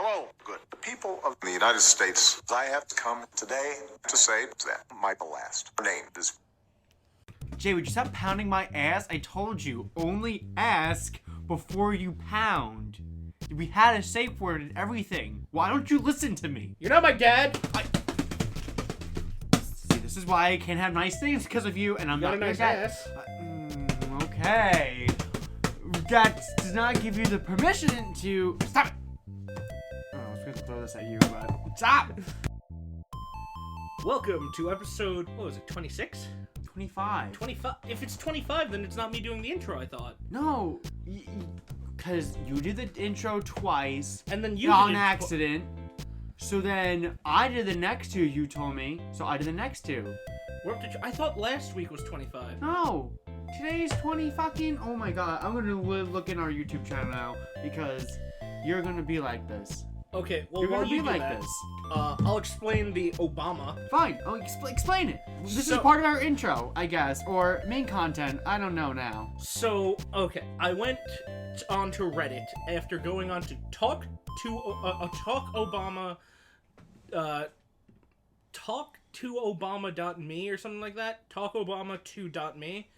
Hello, good. The people of the United States, I have come today to say that my last name is... Jay, would you stop pounding my ass? I told you, only ask before you pound. We had a safe word and everything. Why don't you listen to me? You're not my dad. See, this is why I can't have nice things because of you, and I'm Got not a nice your dad. ass. Okay. That does not give you the permission to... Stop it! Oh, I was going to throw this at you, but... Stop! Welcome to episode, what was it, 26? 25. 25? If it's 25, then it's not me doing the intro, I thought. No, because you did the intro twice. And then you on did it accident. So then I did the next two, you told me. So I did the next two. We're up to, I thought last week was 25. No. Today's 20 fucking... Oh my god. I'm gonna look in our YouTube channel now. Because you're gonna be like this. Okay, well, You're while gonna you be do like that, this. I'll explain the Obama. Fine. Oh, explain it. This is So- part of our intro, I guess. Or main content. I don't know now. So, okay, I went onto Reddit after going on to Talk to Obama.me or something like that. TalkObama2.me.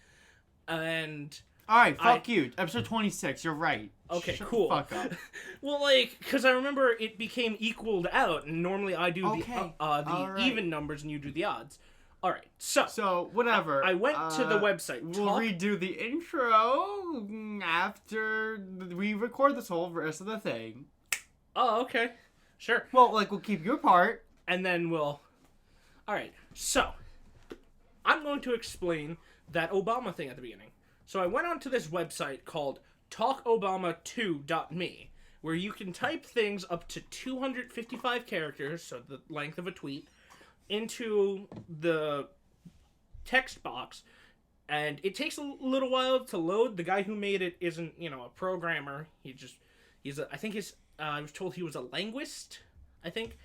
And... Alright, fuck you. Episode 26, you're right. Okay, Shut cool. the fuck up. Well, like, because I remember it became equaled out, and normally I do Okay, the alright. even numbers and you do the odds. Alright, so So, whatever. I went to the website. We'll redo the intro after we record this whole rest of the thing. Oh, okay. Sure. Well, like, we'll keep your part. And then we'll... Alright, so I'm going to explain that Obama thing at the beginning. So I went onto this website called TalkObama2.me, where you can type things up to 255 characters, so the length of a tweet, into the text box, and it takes a little while to load. The guy who made it isn't, a programmer. I was told he was a linguist, I think.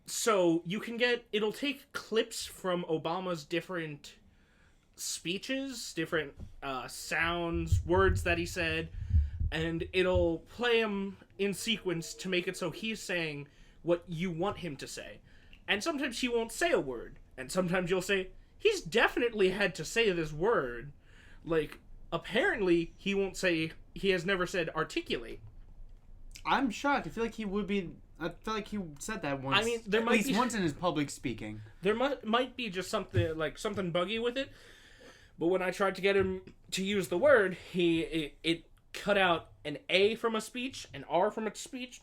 So you can it'll take clips from Obama's different speeches, different sounds, words that he said, and it'll play them in sequence to make it so he's saying what you want him to say. And sometimes he won't say a word, and sometimes you'll say, he's definitely had to say this word. Like, apparently he won't say, he has never said articulate. I'm shocked. I feel like he he said that once. I mean, there might at least be... once in his public speaking. There might be just something buggy with it, but when I tried to get him to use the word, it cut out an A from a speech, an R from a speech,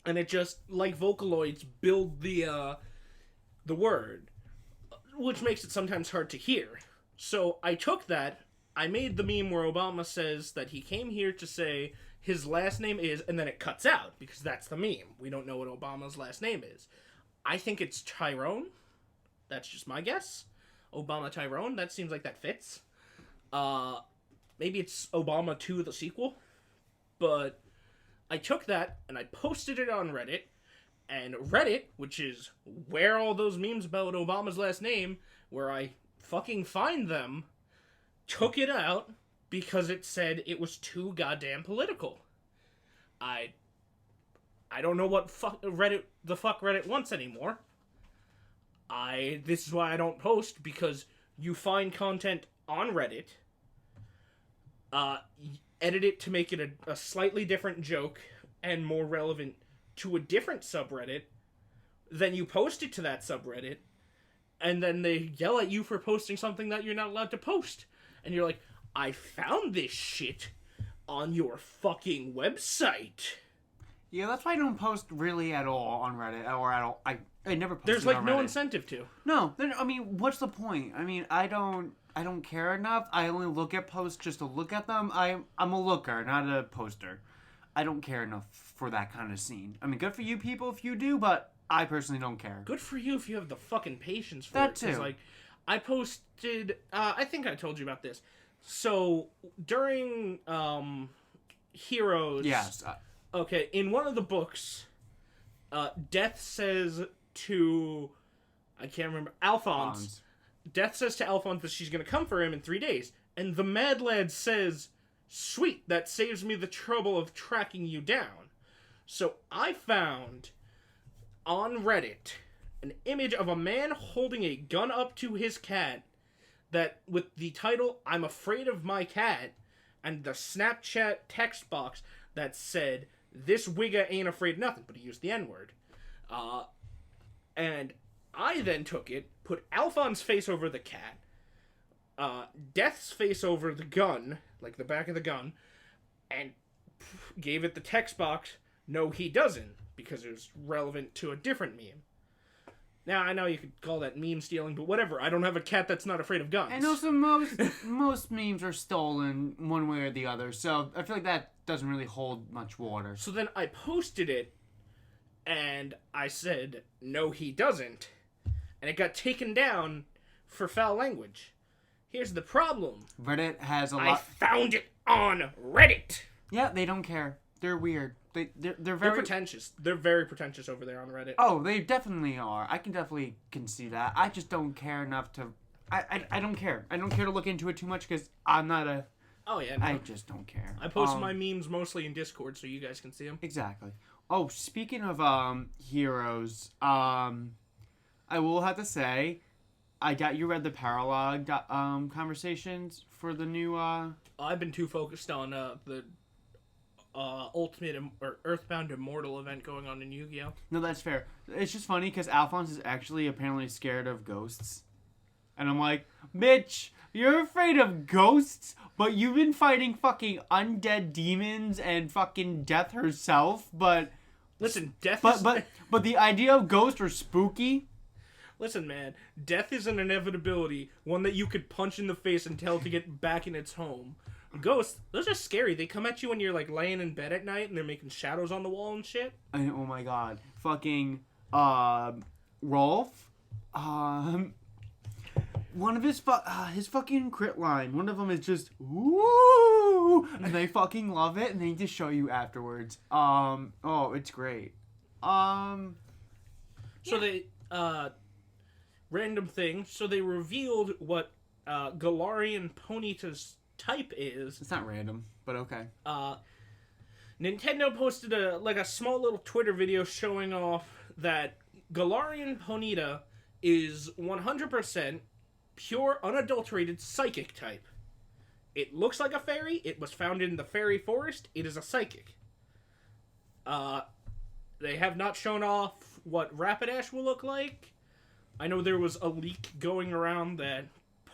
and it just, like Vocaloids, build the word, which makes it sometimes hard to hear. So I took that, I made the meme where Obama says that he came here to say his last name is, and then it cuts out, because that's the meme. We don't know what Obama's last name is. I think it's Tyrone. That's just my guess. Obama Tyrone, that seems like that fits. Maybe it's Obama 2, the sequel. But I took that, and I posted it on Reddit, and Reddit, which is where all those memes about Obama's last name, where I fucking find them, took it out because it said it was too goddamn political. I don't know what Reddit wants anymore. This is why I don't post, because you find content on Reddit, edit it to make it a slightly different joke and more relevant to a different subreddit, then you post it to that subreddit, and then they yell at you for posting something that you're not allowed to post. And you're like, I found this shit on your fucking website. Yeah, that's why I don't post really at all on Reddit, or at all. I never post. There's on no Reddit. incentive to. No, I mean, what's the point? I mean, I don't care enough. I only look at posts just to look at them. I'm a looker, not a poster. I don't care enough for that kind of scene. I mean, good for you people if you do, but I personally don't care. Good for you if you have the fucking patience for that it. Too. 'Cause, like, I posted. I think I told you about this. So during Heroes. Yes. Okay, in one of the books, Death says to, I can't remember, Alphonse. Death says to Alphonse that she's going to come for him in 3 days. And the Mad Lad says, sweet, that saves me the trouble of tracking you down. So I found on Reddit an image of a man holding a gun up to his cat that with the title "I'm afraid of my cat" and the Snapchat text box that said "This wigga ain't afraid of nothing," but he used the N-word. And I then took it, put Alphon's face over the cat, Death's face over the gun, like the back of the gun, and gave it the text box, "No, he doesn't," because it was relevant to a different meme. Now, I know you could call that meme stealing, but whatever. I don't have a cat that's not afraid of guns. And also, most memes are stolen one way or the other, so I feel like that doesn't really hold much water. So then I posted it, and I said, "No, he doesn't," and it got taken down for foul language. Here's the problem. Reddit has a I lot... found it on Reddit. Yeah, they don't care. They're weird. They're They're very... pretentious. They're very pretentious over there on Reddit. Oh, they definitely are. I can see that. I just don't care enough to... I don't care. I don't care to look into it too much because I'm not a... Oh, yeah. No. I just don't care. I post my memes mostly in Discord so you guys can see them. Exactly. Oh, speaking of heroes, I will have to say, I doubt you read the Paralog conversations for the new... I've been too focused on the Ultimate or Earthbound Immortal event going on in Yu-Gi-Oh! No, that's fair. It's just funny because Alphonse is actually apparently scared of ghosts. And I'm like, bitch, you're afraid of ghosts, but you've been fighting fucking undead demons and fucking death herself, but... Listen, death But the idea of ghosts are spooky. Listen, man, death is an inevitability, one that you could punch in the face and tell to get back in its home. Ghosts, those are scary. They come at you when you're like laying in bed at night and they're making shadows on the wall and shit. Oh my god. Fucking, Rolf, one of his fucking crit line, one of them is just, woo, and they fucking love it, and they just show you afterwards. Oh, it's great. So they, random thing, so they revealed what, Galarian Ponyta's type is. It's not random, but okay. Nintendo posted a small little Twitter video showing off that Galarian Ponyta is 100% pure, unadulterated psychic type. It looks like a fairy. It was found in the fairy forest. It is a psychic. They have not shown off what Rapidash will look like. I know there was a leak going around that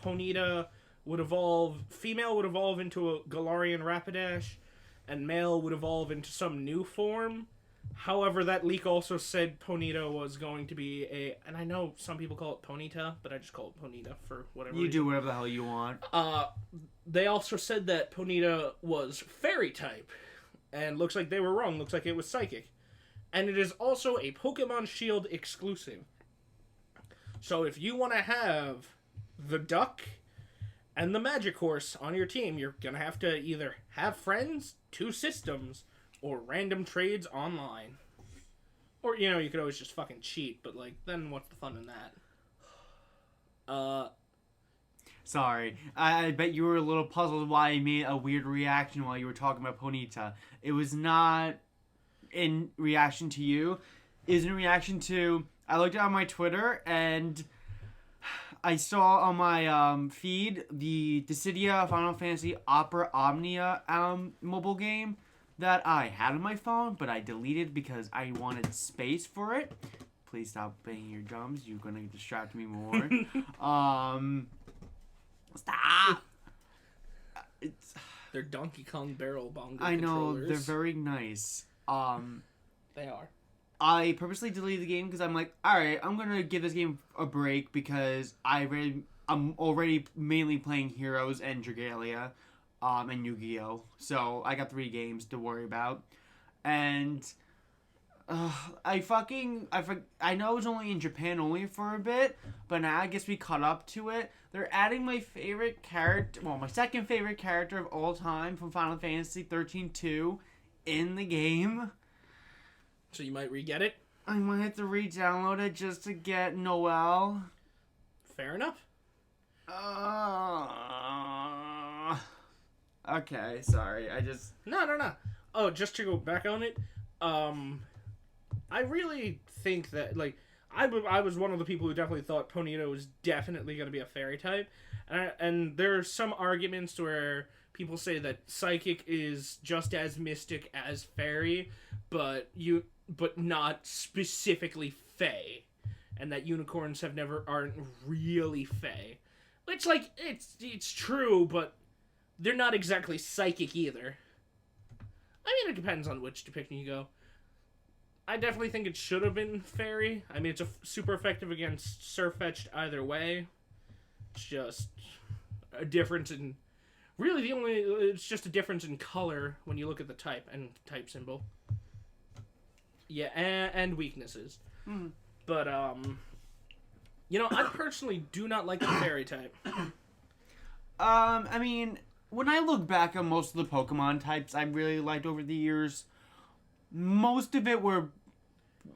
Ponyta female would evolve into a Galarian Rapidash, and male would evolve into some new form. However, that leak also said Ponyta was going to be and I know some people call it Ponyta, but I just call it Ponyta for whatever reason. Do whatever the hell you want. They also said that Ponyta was fairy type, and looks like they were wrong. Looks like it was psychic. And it is also a Pokemon Shield exclusive. So if you want to have the duck and the magic horse on your team, you're going to have to either have friends, 2 systems, or random trades online. Or, you could always just fucking cheat, but, then what's the fun in that? Sorry. I bet you were a little puzzled why I made a weird reaction while you were talking about Ponyta. It was not in reaction to you. It was in reaction to... I looked on my Twitter, and I saw on my feed the Dissidia Final Fantasy Opera Omnia mobile game that I had on my phone, but I deleted because I wanted space for it. Please stop banging your drums. You're going to distract me more. Stop! They're Donkey Kong barrel bongo I know, controllers. they're very nice. They are. I purposely deleted the game because I'm like, alright, I'm going to give this game a break because I'm already mainly playing Heroes and Dragalia and Yu-Gi-Oh! So I got 3 games to worry about. And I know it was only in Japan only for a bit, but now I guess we caught up to it. They're adding my favorite character, my second favorite character of all time from Final Fantasy 13-2 in the game. So you might re-get it? I might have to re-download it just to get Noelle. Fair enough. Okay, sorry. No. Oh, just to go back on it, I really think that, like, I was one of the people who definitely thought Ponyta was definitely going to be a fairy type. And there are some arguments where people say that Psychic is just as mystic as fairy, but not specifically fae. And that unicorns aren't really fae. Which, like, it's true, but they're not exactly psychic either. I mean, it depends on which depiction you go. I definitely think it should have been fairy. I mean, it's super effective against Surfetched either way. It's just a difference in... Really, it's just a difference in color when you look at the type and type symbol. Yeah, and weaknesses. But, you know, I personally do not like the fairy type. I mean, when I look back on most of the Pokemon types I really liked over the years, most of it were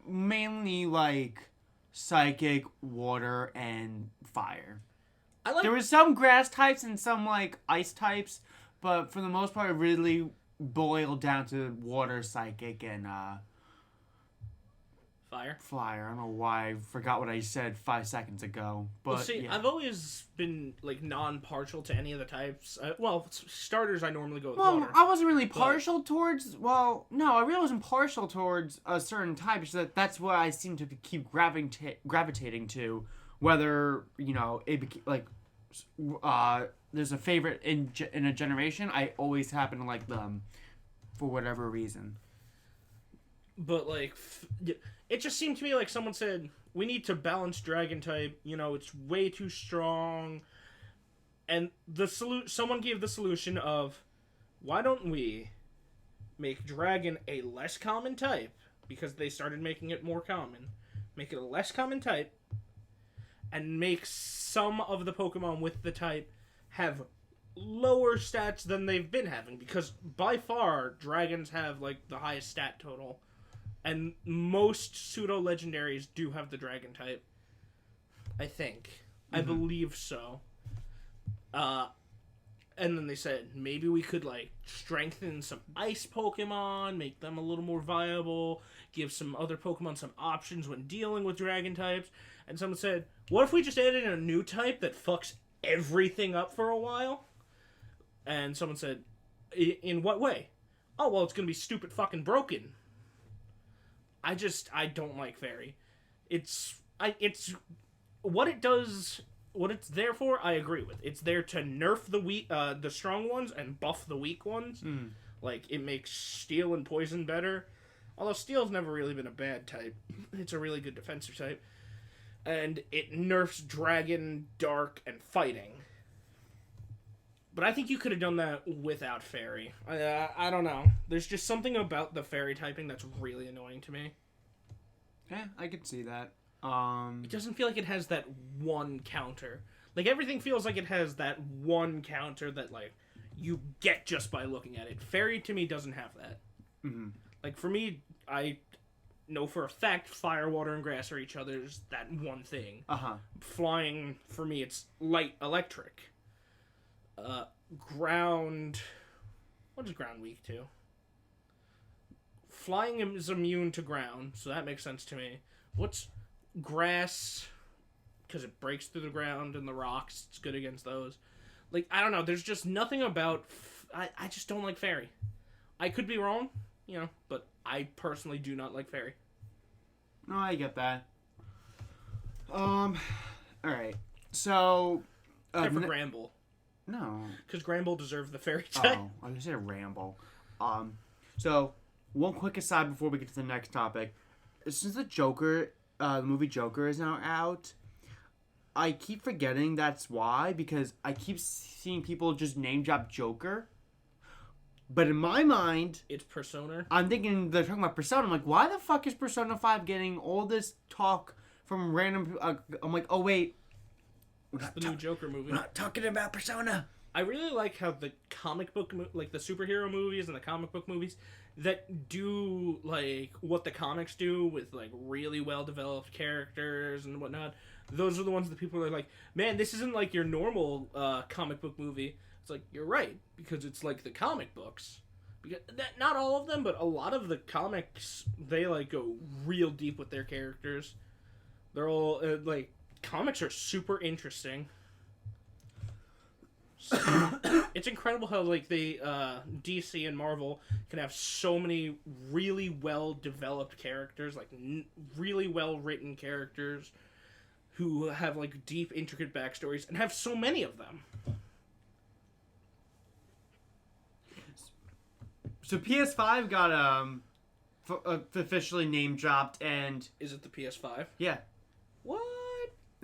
mainly, like, Psychic, Water, and Fire. There was some Grass types and some, like, Ice types, but for the most part, it really boiled down to Water, Psychic, and, Fire. I don't know why I forgot what I said 5 seconds ago. But, well, see, yeah. I've always been, like, non-partial to any of the types. Starters, I normally go with Well, Water. I wasn't really partial towards... Well, no, I really wasn't partial towards a certain type. It's that's what I seem to keep gravitating to. Whether, you know, there's a favorite in a generation, I always happen to like them for whatever reason. But, like, it just seemed to me like someone said, we need to balance Dragon type, you know, it's way too strong. And someone gave the solution of, why don't we make Dragon a less common type, because they started making it more common. Make it a less common type, and make some of the Pokemon with the type have lower stats than they've been having, because by far, Dragons have, like, the highest stat total. And most pseudo-legendaries do have the Dragon type. I think. I believe so. And then they said, maybe we could, like, strengthen some Ice Pokemon, make them a little more viable, give some other Pokemon some options when dealing with Dragon types. And someone said, what if we just added in a new type that fucks everything up for a while? And someone said, in what way? Oh, well, it's gonna be stupid fucking broken. I don't like Fairy. It's what it does, what it's there for, I agree with. It's there to nerf the strong ones and buff the weak ones. Like, it makes Steel and Poison better. Although Steel's never really been a bad type. It's a really good defensive type. And it nerfs Dragon, Dark, and Fighting. But I think you could have done that without Fairy. I don't know. There's just something about the Fairy typing that's really annoying to me. Yeah, I could see that. It doesn't feel like it has that one counter. Like, everything feels like it has that one counter that, like, you get just by looking at it. Fairy, to me, doesn't have that. Like, for me, I know for a fact Fire, Water, and Grass are each other's that one thing. Flying, for me, it's light electric. Ground... What is ground weak to? Flying is immune to ground, so that makes sense to me. What's Grass? Because it breaks through the ground and the rocks. It's good against those. Like, I don't know. There's just nothing about... I just don't like Fairy. I could be wrong, you know, but I personally do not like Fairy. No, I get that. Alright. So... Except for Gramble. No. Because Gramble deserved the Fairy type. Oh, I was gonna say Ramble. So, one quick aside before we get to the next topic. Since the movie Joker is now out, I keep forgetting that's why, because I keep seeing people just name drop Joker. But in my mind... It's Persona. I'm thinking they're talking about Persona. I'm like, why the fuck is Persona 5 getting all this talk from random... I'm like, oh wait... It's the new Joker movie. We're not talking about Persona. I really like how the comic book, like the superhero movies and the comic book movies that do like what the comics do with like really well developed characters and whatnot. Those are the ones that people are like, man, this isn't like your normal comic book movie. It's like, you're right, because it's like the comic books. Because not all of them, but a lot of the comics, they like go real deep with their characters. They're all like comics are super interesting. So, it's incredible how like they DC and Marvel can have so many really well developed characters, like really well written characters who have like deep intricate backstories and have so many of them. So PS5 got officially name dropped, and Is it the PS5? yeah, What?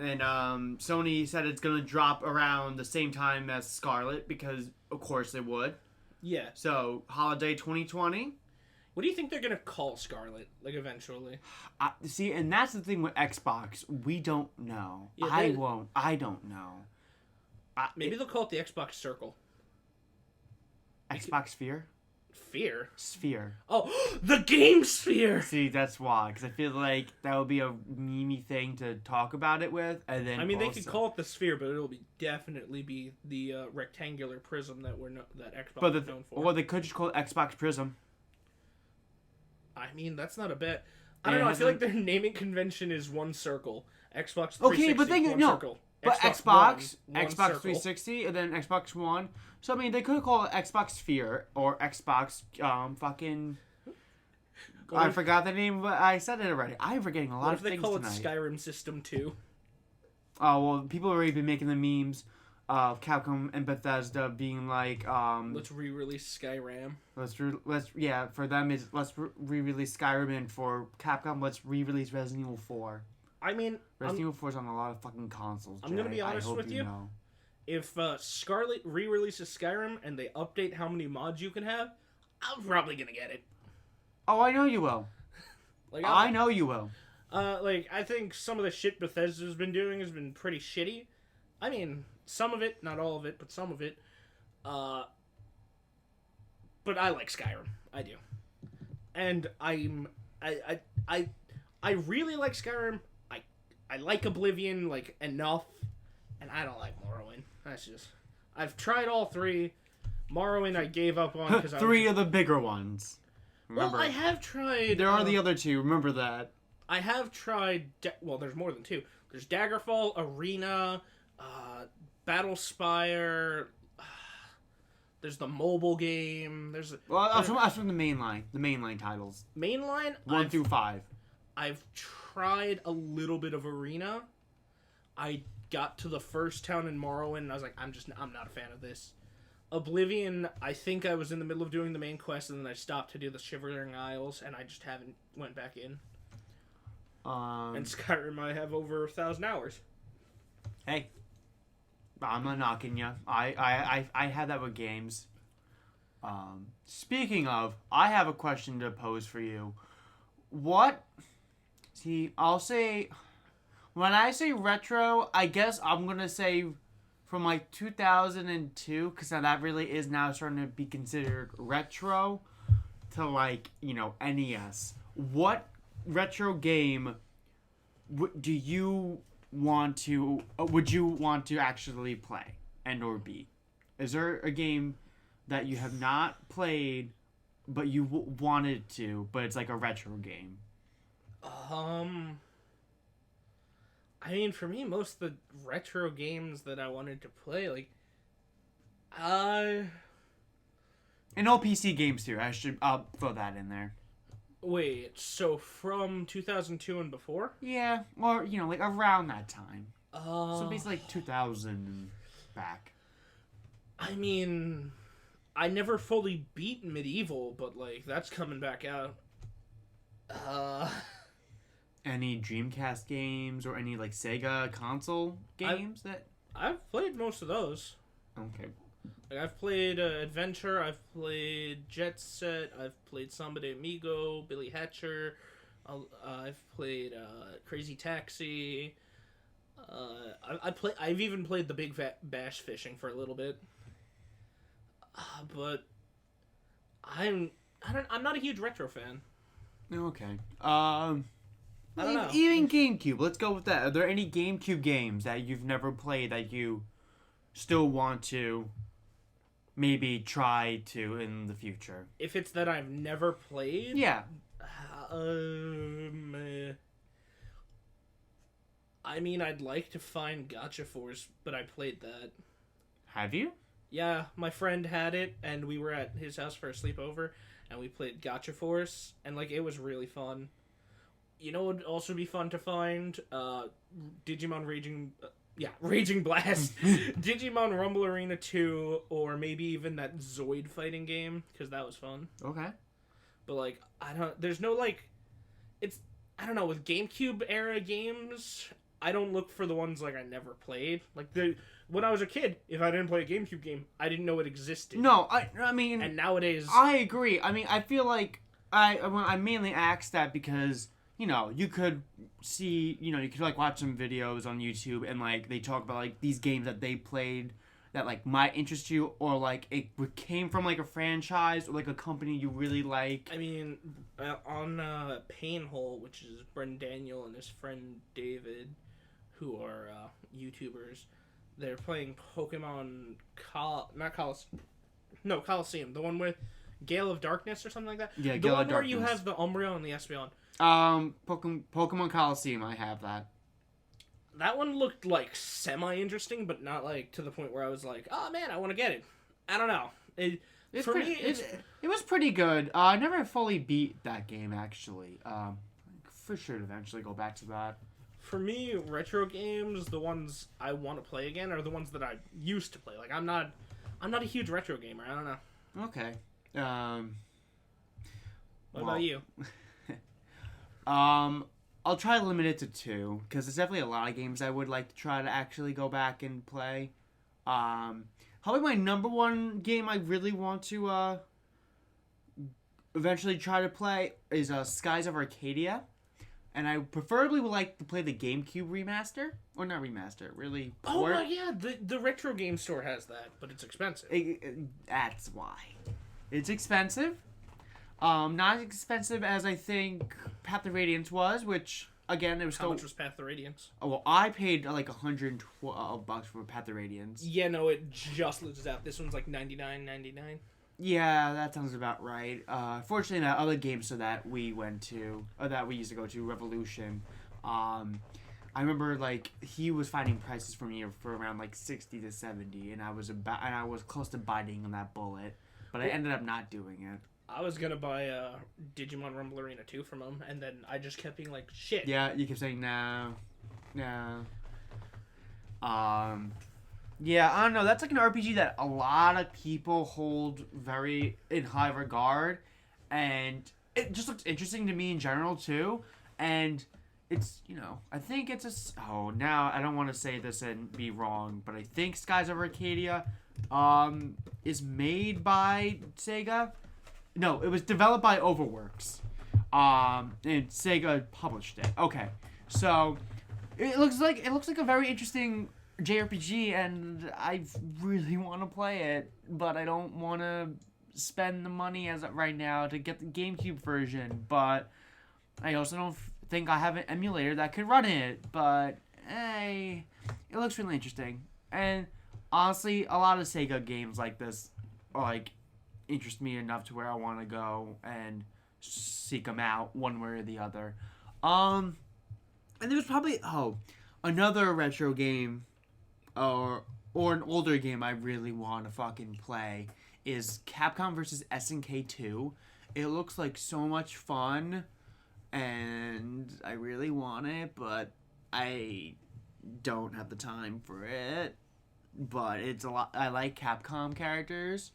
and Sony said it's gonna drop around the same time as Scarlet because of course it would. Yeah. So holiday 2020. What do you think they're gonna call Scarlet? Like eventually? See, and that's the thing with Xbox. We don't know. Yeah, I don't know. Maybe they'll call it the Xbox Circle. Xbox Sphere. Sphere. Sphere. Oh, the Game Sphere. See, that's why, because I feel like that would be a memey thing to talk about it with, and then I mean, they could call it the Sphere, but it'll definitely be the rectangular prism that that Xbox is known for. Well, they could just call it Xbox Prism. I mean, that's not a bet. I don't know. I feel like their naming convention is one circle. Xbox 360, okay, but one circle. But Xbox Xbox circle. 360, and then Xbox One. So I mean, they could call it Xbox Sphere or Xbox fucking. I forgot the name, but I said it already. I'm forgetting a lot of things tonight. What if they call it Skyrim System 2? Oh well, people have already been making the memes of Capcom and Bethesda being like, let's re-release Skyrim. For them is let's re-release Skyrim, and for Capcom, let's re-release Resident Evil 4. I mean, Resident Evil 4 is on a lot of fucking consoles. I'm gonna be honest with you. Know. If Scarlet re-releases Skyrim and they update how many mods you can have, I'm probably gonna get it. Oh, I know you will. I know you will. I think some of the shit Bethesda's been doing has been pretty shitty. I mean, some of it, not all of it, but some of it. But I like Skyrim. I do. And I really like Skyrim. I like Oblivion, like, enough. And I don't like Morrowind. That's just... I've tried all three. Morrowind I gave up on because Three of the bigger ones. Remember, well, I have tried... There are the other two. Remember that. I have tried... well, there's more than two. There's Daggerfall, Arena, Battlespire... there's the mobile game. There's... Well, that's from the mainline. The mainline titles. Mainline? 1 through 5. I've tried a little bit of Arena. I got to the first town in Morrowind, and I was like, I'm not a fan of this. Oblivion, I think I was in the middle of doing the main quest, and then I stopped to do the Shivering Isles, and I just haven't went back in. And Skyrim, I have over 1,000 hours. Hey, I'm not knocking you. I had that with games. Speaking of, I have a question to pose for you. I'll say, when I say retro, I guess I'm gonna say from like 2002, because now that really is now starting to be considered retro, to like, NES. What retro game would you want to actually play and or beat? Is there a game that you have not played but you wanted to, but it's like a retro game? I mean, for me, most of the retro games that I wanted to play, like, and all PC games too. I'll throw that in there. Wait, so from 2002 and before? Yeah, or like around that time. So basically like 2000 and back. I mean, I never fully beat Medieval, but like that's coming back out. Any Dreamcast games or any like Sega console games I've played most of those. Okay. Like I've played Adventure, I've played Jet Set, I've played Samba de Amigo, Billy Hatcher, I've played Crazy Taxi. I've even played the Big Fat Bash Fishing for a little bit. But I'm not a huge retro fan. Okay. I don't know. Even GameCube. Let's go with that. Are there any GameCube games that you've never played that you still want to maybe try to in the future. If it's that I've never played, Yeah. I mean, I'd like to find Gotcha Force, but I played that. Have you? Yeah, my friend had it, and we were at his house for a sleepover, and we played Gotcha Force, and like it was really fun. You know, what would also be fun to find Digimon Raging Blast, Digimon Rumble Arena 2, or maybe even that Zoid fighting game because that was fun. Okay. But like, there's no like, I don't know, with GameCube era games, I don't look for the ones like I never played. Like when I was a kid, if I didn't play a GameCube game, I didn't know it existed. No, I mean, and nowadays, I agree. I mean, I feel like I mainly asked that because you could see, you could like watch some videos on YouTube and like they talk about like these games that they played that like might interest you, or like it came from like a franchise or like a company you really like. I mean, on Painhole, which is Brendan Daniel and his friend David, who are YouTubers, they're playing Pokemon Coliseum, the one with Gale of Darkness or something like that. Yeah, the Gale one of where Darkness. you have the Umbreon and the Espeon. Pokemon Coliseum, I have that. That one looked like semi-interesting, but not like to the point where I was like, oh man, I want to get it. I don't know. It was pretty good. I never fully beat that game actually. For sure to eventually go back to that. For me, retro games, the ones I want to play again are the ones that I used to play. Like I'm not a huge retro gamer. I don't know. Okay. What about you? I'll try to limit it to 2 because there's definitely a lot of games I would like to try to actually go back and play. Probably my number one game I really want to eventually try to play is Skies of Arcadia, and I preferably would like to play the GameCube remaster, or not remaster, really. Port. Oh yeah, the retro game store has that, but it's expensive. That's why it's expensive. Not as expensive as I think Path of Radiance was, which again it was How much was Path of Radiance? Oh well, I paid like $112 for Path of Radiance. Yeah, no, it just loses out. This one's like $99.99. Yeah, that sounds about right. Fortunately, that other game store that we went to, or that we used to go to, Revolution. I remember like he was finding prices for me for around like 60 to 70, and I was close to biting on that bullet, but I ended up not doing it. I was gonna buy Digimon Rumble Arena 2 from him, and then I just kept being like, shit. Yeah, you kept saying no. Yeah, I don't know. That's like an RPG that a lot of people hold very in high regard, and it just looks interesting to me in general too. And it's, I think it's now I don't want to say this and be wrong, but I think Skies of Arcadia, is made by Sega. No, it was developed by Overworks, and Sega published it. Okay, so it looks like a very interesting JRPG, and I really want to play it, but I don't want to spend the money as of right now to get the GameCube version. But I also don't think I have an emulator that could run it. But hey, it looks really interesting, and honestly, a lot of Sega games like this are like interest me enough to where I want to go and seek them out one way or the other. And there was probably another retro game or an older game I really want to fucking play is Capcom vs. SNK 2. It looks like so much fun, and I really want it, but I don't have the time for it. But it's a lot. I like Capcom characters,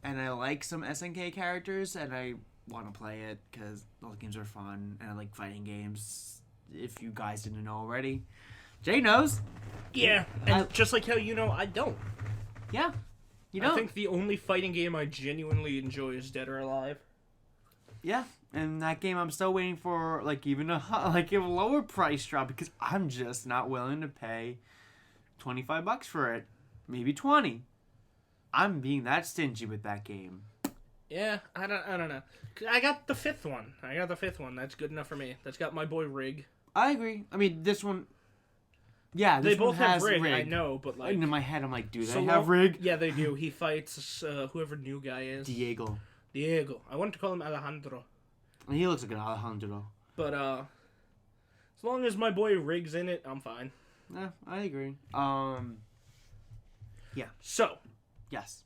and I like some SNK characters, and I want to play it because those games are fun, and I like fighting games, if you guys didn't know already. Jay knows. Yeah, and just like how I don't. Yeah. You don't. I think the only fighting game I genuinely enjoy is Dead or Alive. Yeah, and that game I'm still waiting for, like, even a lower price drop, because I'm just not willing to pay $25 for it. Maybe 20. I'm being that stingy with that game. Yeah, I don't know. I got the fifth one. That's good enough for me. That's got my boy Rig. I agree. I mean, this one, Yeah, They this one both have has rig, I know, but like... in my head, I'm like, do they so have rig? Yeah, they do. He fights whoever new guy is. Diego. I wanted to call him Alejandro. He looks like an Alejandro. But, as long as my boy Rig's in it, I'm fine. Yeah, I agree. Yeah. So, Yes.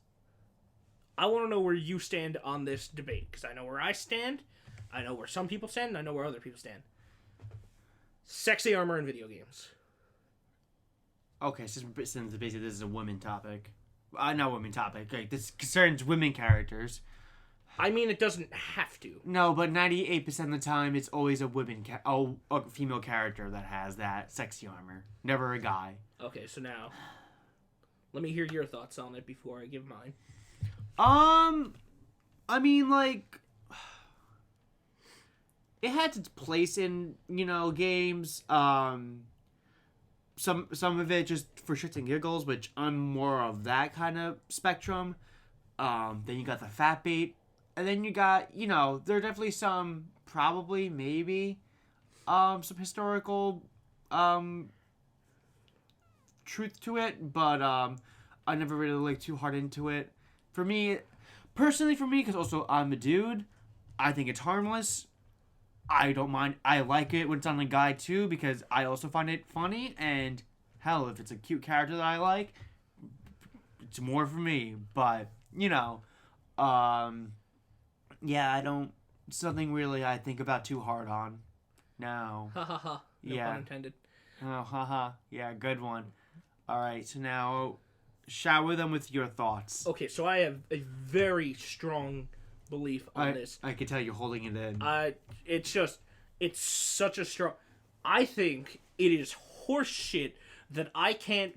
I want to know where you stand on this debate, because I know where I stand, I know where some people stand, and I know where other people stand. Sexy armor in video games. Okay, since basically this is a women topic. Not women topic. Like, this concerns women characters. I mean, it doesn't have to. No, but 98% of the time, it's always a a female character that has that sexy armor. Never a guy. Okay, so now, let me hear your thoughts on it before I give mine. I mean, like, it had its place in, games. Some of it just for shits and giggles, which I'm more of that kind of spectrum. Then you got the fat bait. And then you got, there are definitely some, probably, maybe, some historical, truth to it, but, I never really looked too hard into it. Personally, because also I'm a dude, I think it's harmless. I don't mind. I like it when it's on a guy, too, because I also find it funny, and, hell, if it's a cute character that I like, it's more for me, but, yeah, I don't... Something really I think about too hard on. No. Ha ha ha. No Yeah. pun intended. Oh, haha. Yeah, good one. Alright, so now... Shower them with your thoughts. Okay, so I have a very strong belief on this. I can tell you're holding it in. It's such a strong... I think it is horseshit that I can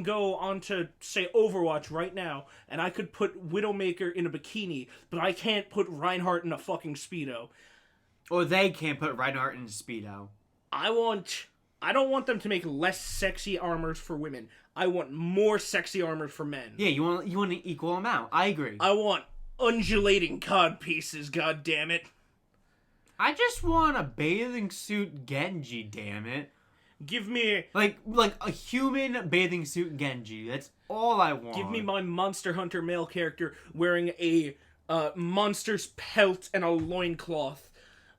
go onto, say, Overwatch right now, and I could put Widowmaker in a bikini, but I can't put Reinhardt in a fucking Speedo. Or they can't put Reinhardt in a Speedo. I don't want them to make less sexy armors for women. I want more sexy armors for men. Yeah, you want an equal amount. I agree. I want undulating cod pieces, god damn it. I just want a bathing suit Genji, damn it. Give me... Like a human bathing suit Genji. That's all I want. Give me my Monster Hunter male character wearing a monster's pelt and a loincloth.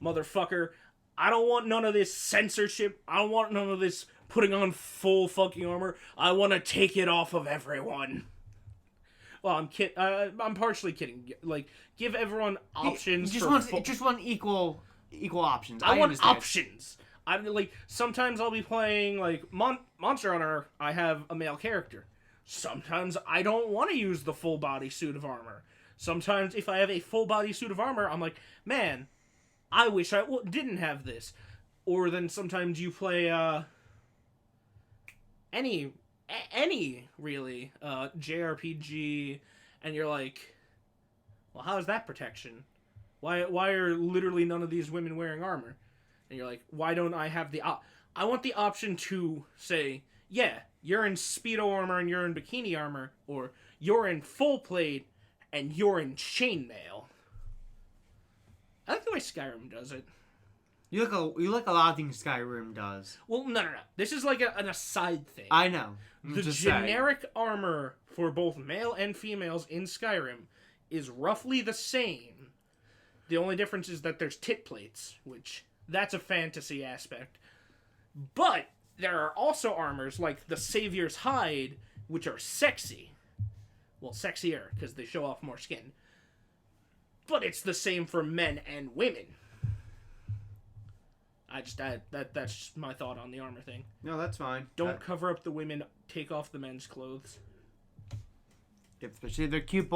Motherfucker. I don't want none of this censorship. I don't want none of this putting on full fucking armor. I want to take it off of everyone. Well, I'm partially kidding. Like, give everyone options. You just want equal options. I want understand. options. I'm like, sometimes I'll be playing like Monster Hunter. I have a male character. Sometimes I don't want to use the full body suit of armor. Sometimes if I have a full body suit of armor, I'm like, man, I wish I didn't have this. Or then sometimes you play any really JRPG, and you're like, well, how is that protection? Why are literally none of these women wearing armor? And you're like, why don't I have I want the option to say, yeah, you're in Speedo armor and you're in bikini armor, or you're in full plate and you're in chainmail. I like the way Skyrim does it. You like a lot of things Skyrim does. Well, no. This is like an aside thing. I know. The generic armor for both male and females in Skyrim is roughly the same. The only difference is that there's tit plates, which that's a fantasy aspect. But there are also armors like the Savior's Hide, which are sexy. Well, sexier, because they show off more skin. But it's the same for men and women. That's just my thought on the armor thing. No, that's fine. Don't cover up the women, take off the men's clothes. Especially if they're cute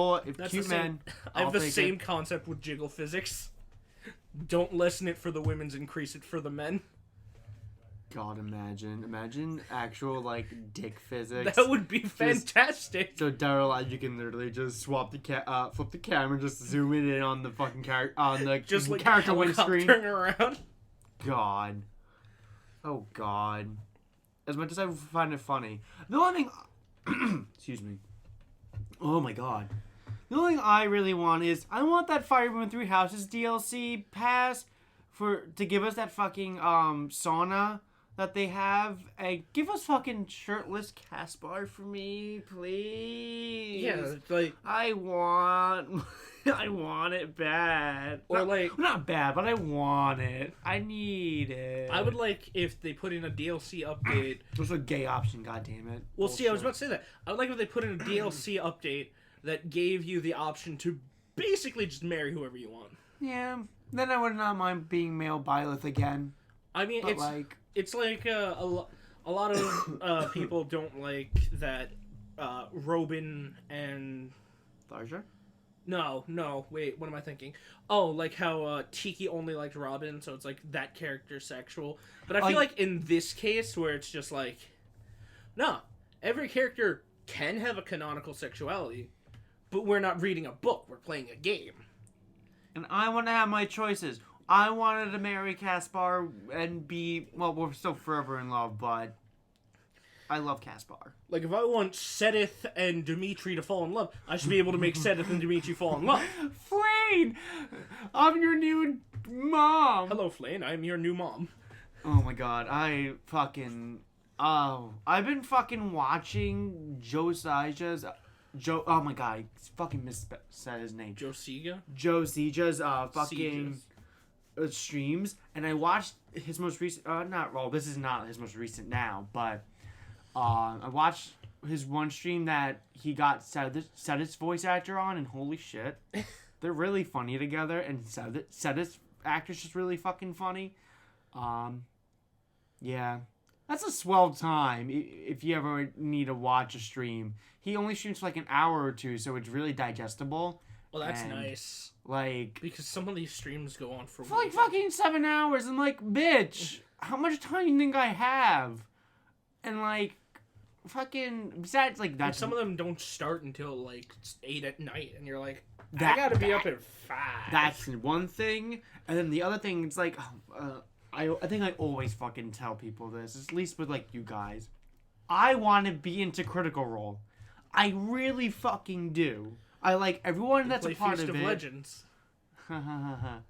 men. I have the same concept with jiggle physics. Don't lessen it for the women's, increase it for the men. God, imagine actual like dick physics. That would be fantastic. So Daryl, you can literally just swap flip the camera, just zoom it in on the fucking character on the just like character windscreen. Around. God. Oh God. As much as I find it funny, the only thing, excuse me. Oh my God. The only thing I really want is I want that Fire Emblem Three Houses DLC pass to give us that fucking sauna that they have. Give us fucking shirtless Caspar for me, please. Yeah, like I want it bad. Or like not bad, but I want it. I need it. I would like if they put in a DLC update. There's a gay option, goddammit. Well, see, I was about to say that. I would like if they put in a DLC update that gave you the option to basically just marry whoever you want. Yeah, then I would not mind being male Byleth again. I mean, But it's like a lot of people don't like that Robin and Tharja? No, wait, what am I thinking? Oh, like how Tiki only liked Robin, so it's like that character's sexual. But I feel like in this case, where it's just like, no, every character can have a canonical sexuality, but we're not reading a book, we're playing a game. And I want to have my choices. I wanted to marry Caspar and be, well, we're still forever in love, but I love Caspar. Like, if I want Sedith and Dimitri to fall in love, I should be able to make Sedith and Dimitri fall in love. Flane! I'm your new mom! Hello, Flane, I'm your new mom. Oh my god, I've been fucking watching oh my god, I fucking said his name. Joe Sega's fucking streams, and I watched his most recent, this is not his most recent now, but I watched his one stream that he got Sedith's voice actor on, and holy shit, they're really funny together, and Sedith's actor's just really fucking funny. Yeah, that's a swell time if you ever need to watch a stream. He only streams for like an hour or two, so it's really digestible. Well, that's nice. Like, because some of these streams go on for like fucking 7 hours. I'm like, bitch, how much time do you think I have? And like, fucking, besides like that, some of them don't start until like 8 at night, and you're like, I gotta be up at 5. That's one thing, and then the other thing, it's like, I think I always fucking tell people this, at least with like you guys. I want to be into Critical Role. I really fucking do. I like everyone that's a part Feast of of it. Legends. I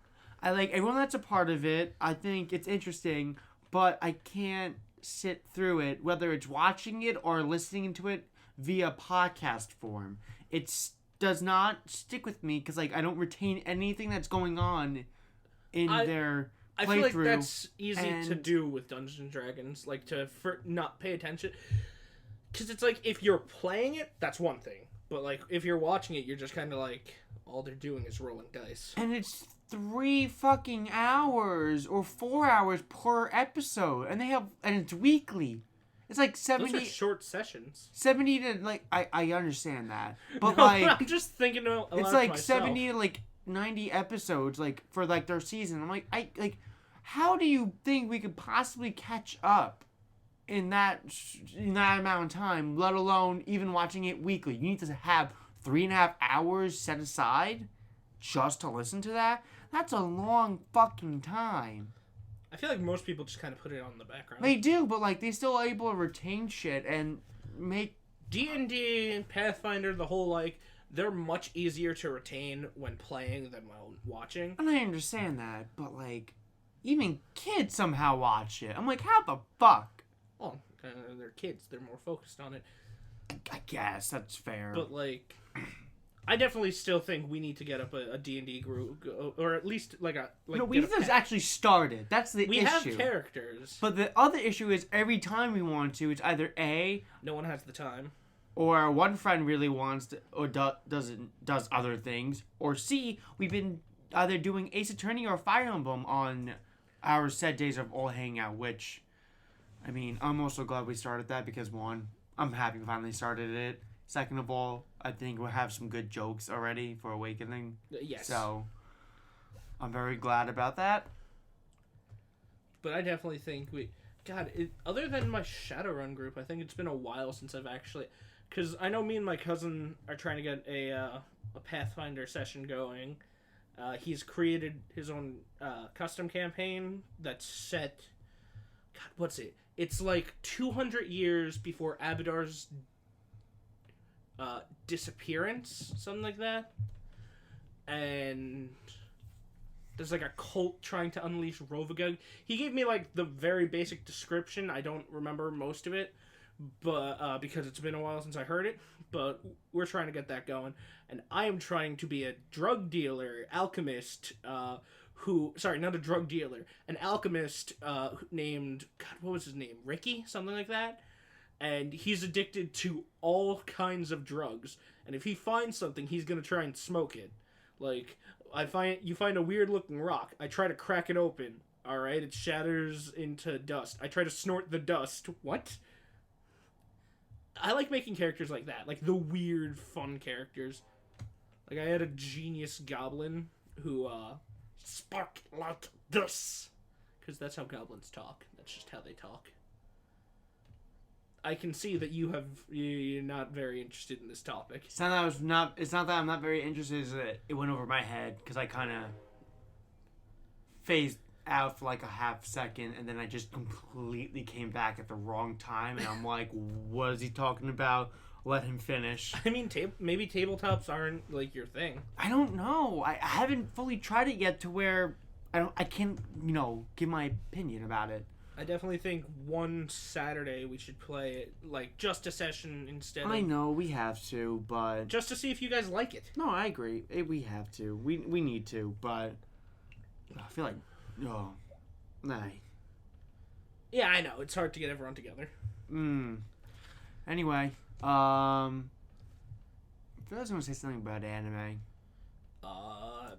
like everyone that's a part of it. I think it's interesting, but I can't sit through it, whether it's watching it or listening to it via podcast form. It does not stick with me because like I don't retain anything that's going on in their playthrough. I feel like that's easy to do with Dungeons and Dragons, like to not pay attention. Because it's like, if you're playing it, that's one thing. But, like, if you're watching it, you're just kind of like, all they're doing is rolling dice. And it's 3 fucking hours or 4 hours per episode. And it's weekly. It's like 70... Those are short sessions. 70 to, like, I understand that. But, no, like... I'm just thinking a lot it's like myself. 70 to, like, 90 episodes, like, for, like, their season. I'm like, how do you think we could possibly catch up in that amount of time, let alone even watching it weekly? You need to have 3.5 hours set aside just to listen to that? That's a long fucking time. I feel like most people just kind of put it on in the background. They do, but like they still are able to retain shit and make D&D and Pathfinder, the whole like, they're much easier to retain when playing than while watching. And I understand that, but like even kids somehow watch it. I'm like, how the fuck? Well, they're kids. They're more focused on it. I guess that's fair. But, like, I definitely still think we need to get up a D&D group, or at least, like, we need to actually start it. That's the issue. We have characters. But the other issue is every time we want to, it's either A... no one has the time. Or one friend really wants to, or does other things. Or C, we've been either doing Ace Attorney or Fire Emblem on our set days of all hanging out, which... I mean, I'm also glad we started that because, one, I'm happy we finally started it. Second of all, I think we'll have some good jokes already for Awakening. Yes. So, I'm very glad about that. But I definitely think other than my Shadowrun group, I think it's been a while since I've actually... Because I know me and my cousin are trying to get a Pathfinder session going. He's created his own custom campaign that's set... God, what's it? It's like 200 years before Abadar's disappearance, something like that. And there's like a cult trying to unleash Rovagug. He gave me like the very basic description. I don't remember most of it, but because it's been a while since I heard it. But we're trying to get that going, and I am trying to be a drug dealer, alchemist. Sorry, not a drug dealer, an alchemist named, God, what was his name? Ricky? Something like that? And he's addicted to all kinds of drugs. And if he finds something, he's going to try and smoke it. Like, you find a weird looking rock. I try to crack it open. Alright, it shatters into dust. I try to snort the dust. What? I like making characters like that. Like, the weird, fun characters. Like, I had a genius goblin who, spark like this. Because that's how goblins talk. That's just how they talk. I can see that you're not very interested in this topic. It's not that I'm not very interested. It's that it went over my head because I kind of phased out for like a half second, and then I just completely came back at the wrong time, and I'm like, what is he talking about? Let him finish. I mean, maybe tabletops aren't like your thing. I don't know. I haven't fully tried it yet to where I can't give my opinion about it. I definitely think one Saturday we should play it, like, just a session instead I know, we have to, but... Just to see if you guys like it. No, I agree. We have to. We need to, but... I feel like... Oh. Nah. Yeah, I know. It's hard to get everyone together. Anyway, I feel like I was going to say something about anime.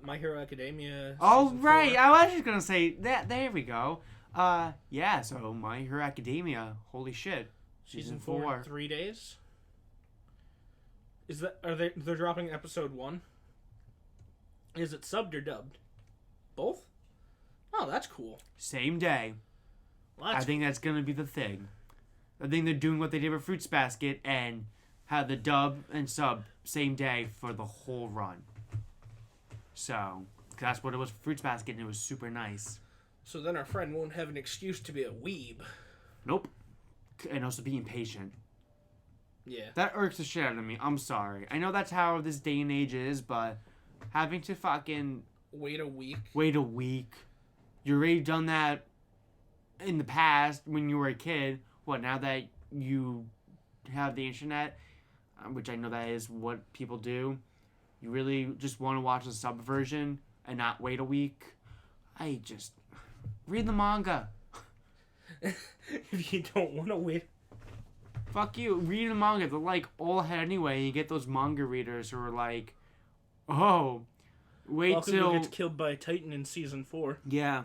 My Hero Academia. Oh, Season right. 4. I was just going to say that. There we go. Yeah, so My Hero Academia, holy shit. Season 4 in 3 days? They're dropping episode 1? Is it subbed or dubbed? Both? Oh, that's cool. Same day. Well, I think that's gonna be the thing. I think they're doing what they did with Fruits Basket and have the dub and sub same day for the whole run. So, that's what it was for Fruits Basket, and it was super nice. So then our friend won't have an excuse to be a weeb. Nope. And also be impatient. Yeah. That irks the shit out of me. I'm sorry. I know that's how this day and age is, but having to fucking... Wait a week. You already done that in the past when you were a kid. What, now that you have the internet, which I know that is what people do, you really just want to watch the sub version and not wait a week? I just... Read the manga. If you don't want to wait. Fuck you. Read the manga. They're like all ahead anyway. You get those manga readers who are like, oh, wait till... gets killed by a Titan in season 4. Yeah.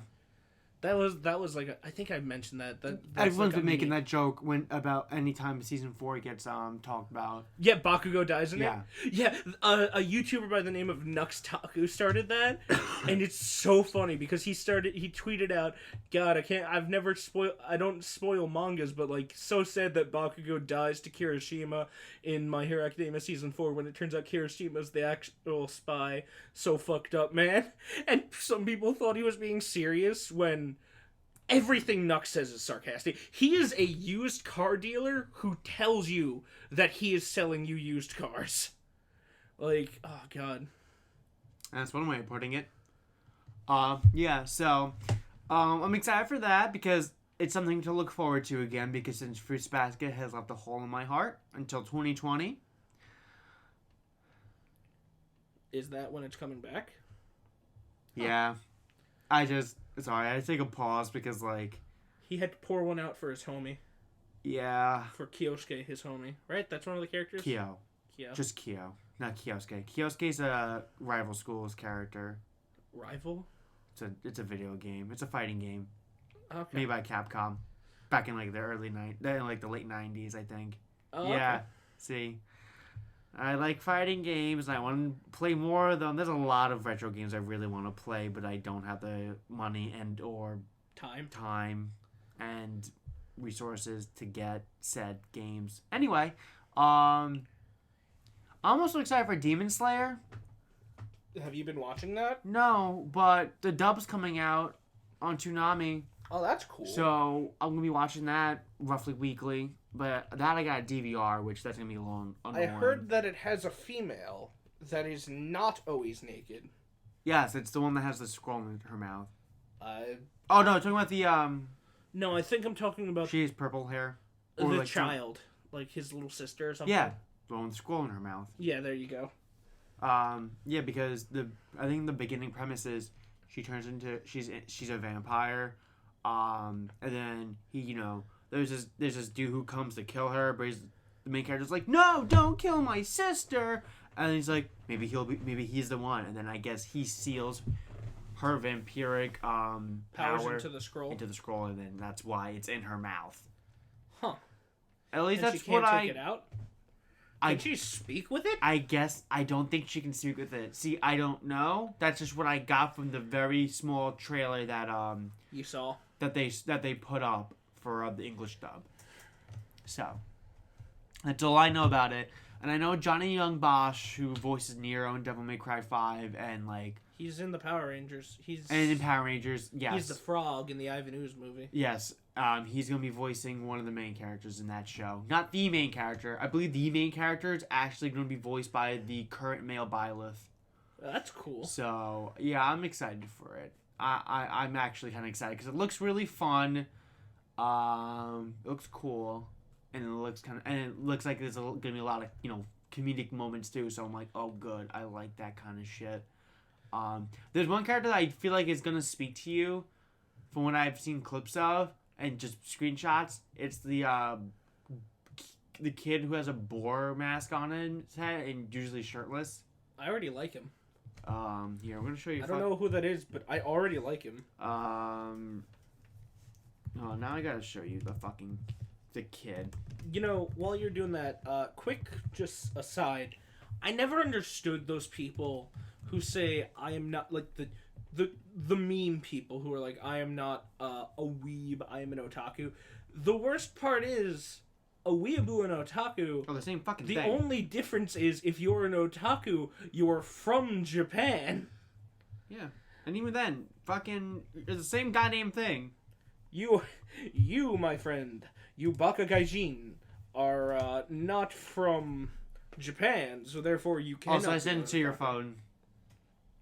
That was like I think I mentioned that. Everyone's been making that joke about any time season 4 gets talked about. Yeah, Bakugo dies in Yeah. it. Yeah, a YouTuber by the name of Nux Taku started that, and it's so funny because he tweeted out, "God, I don't spoil mangas, but like so sad that Bakugo dies to Kirishima in My Hero Academia season 4 when it turns out Kirishima's the actual spy. So fucked up, man." And some people thought he was being serious when everything Nux says is sarcastic. He is a used car dealer who tells you that he is selling you used cars. Like, oh god. That's one way of putting it. Yeah, so I'm excited for that because it's something to look forward to again because since Fruits Basket has left a hole in my heart until 2020. Is that when it's coming back? Yeah. Sorry, I had to take a pause because, like... He had to pour one out for his homie. Yeah. For Kyosuke, his homie. Right? That's one of the characters? Kyo. Just Kyo. Not Kyosuke. Kyosuke's a rival school's character. Rival? It's a video game. It's a fighting game. Okay. Made by Capcom. Back in, like, the late 90s, I think. Oh, yeah. okay. See? I like fighting games, and I want to play more of them. There's a lot of retro games I really want to play, but I don't have the money and or time and resources to get said games. Anyway, I'm also excited for Demon Slayer. Have you been watching that? No, but the dub's coming out on Toonami. Oh, that's cool. So I'm going to be watching that roughly weekly. But that I got a DVR, which that's going to be long. I heard that it has a female that is not always naked. Yes, it's the one that has the scroll in her mouth. I Oh no, talking about the No, I think I'm talking about she has purple hair. the Or, like, child, like his little sister or something. Yeah, the one with the scroll in her mouth. Yeah, there you go. Yeah, because I think the beginning premise is she turns into she's a vampire, and then there's this dude who comes to kill her, but the main character's like, no, don't kill my sister, and he's like, maybe he's the one, and then I guess he seals her vampiric Powers power into the scroll. and then that's why it's in her mouth. Huh. At least And that's she can't what take it out? Can she speak with it? I guess I don't think she can speak with it. See, I don't know. That's just what I got from the very small trailer that You saw. that they put up for the English dub. So that's all I know about it. And I know Johnny Young Bosch, who voices Nero in Devil May Cry 5, and He's in the Power Rangers. and in Power Rangers, yes. He's the frog in the Ivan Ooze movie. Yes. He's going to be voicing one of the main characters in that show. Not the main character. I believe the main character is actually going to be voiced by the current male Byleth. That's cool. So, yeah, I'm excited for it. I'm actually kind of excited because it looks really fun. It looks cool. And it looks like there's going to be a lot of, comedic moments too. So I'm like, oh, good. I like that kind of shit. There's one character that I feel like is going to speak to you from what I've seen clips of and just screenshots. It's the kid who has a boar mask on his head and usually shirtless. I already like him. Here, I'm going to show you. I don't know who that is, but I already like him. Oh, now I got to show you the kid. While you're doing that, quick just aside, I never understood those people who say I am not like the meme people who are like I am not a weeb, I am an otaku. The worst part is a weeaboo and otaku Oh, the same fucking the thing. only difference is if you're an otaku, you're from Japan. Yeah. And even then, fucking it's the same goddamn thing. You my friend, you Baka Gaijin are not from Japan, so therefore you cannot. Also, I sent it to your phone.